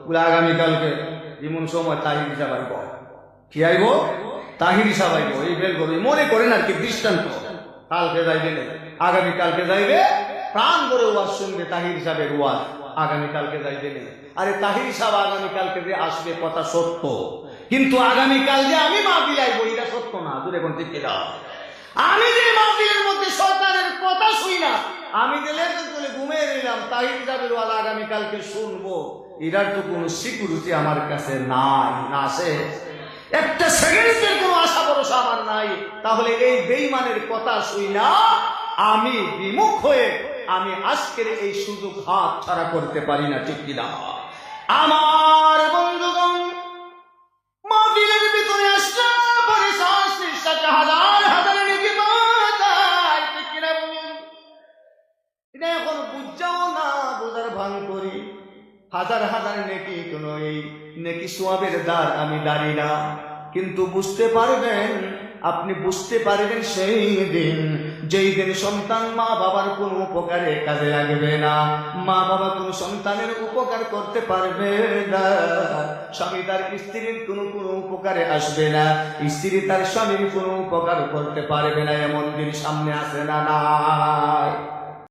বলে আগামীকালকে এমন সময় তাহির সাহেব আইব। কি আইব? তাহির সাহেব আইব। এই বেল করবে মনে করেন আর কি দৃষ্টান্ত। কালকে যাইবে না, আগামীকালকে যাইবে, প্রাণ করে ওয়াজ শুনবে তাহির সাহেবের ওয়াজ, আগামীকালকে যাইবে না। আরে তাহির সাহেব আগামীকালকে যে আসবে কথা সত্য, কিন্তু আগামীকাল যে আমি মাহফিল আইব এটা সত্য না। দূরে কোন ঠিক কিনা? আমি যে মাহফিলের মধ্যে শয়তানের কথা শুই না, আমি যে লেজন করে ঘুমিয়ে নিলাম, তাহির সাহেবের ওয়াজ আগামীকালকে শুনবো, এটার তো কোনো সিকিউরিটি আমার কাছে নাই। না আছে একটা সেকেন্ডের কোনো আশা ভরসা আমার নাই। তাহলে এই বেঈমানের কথা শুই না আমি বিমুখ হয়ে আমি আজকের এই সুযোগ হাত ছাড়া করতে পারি না। ঠিক কিনা? আমার বন্ধুগণ, মাহফিলের ভিতরে আসলে পরে শাস্তির সাথে হাজার হাজার নেকি পাওয়া যায়। ঠিক কিনা বলুন? এটা এখন বুঝাও না, বোঝার ভান করি। হাজার হাজার নেকি, কোনো এই নেকি সোয়াবের দ্বার আমি দাঁড়ি না। কিন্তু বুঝতে পারবেন, আপনি বুঝতে পারবেন সেই দিন, যেই দিন সন্তান মা বাবার কোনো উপকারে কাজে লাগবে না, মা বাবা কোনো সন্তানের উপকার করতে পারবে না, স্বামী তার স্ত্রীর কোনো উপকারে আসবে না, স্ত্রী তার স্বামীর কোনো উপকার করতে পারবে না, এমন দিন সামনে আসে না।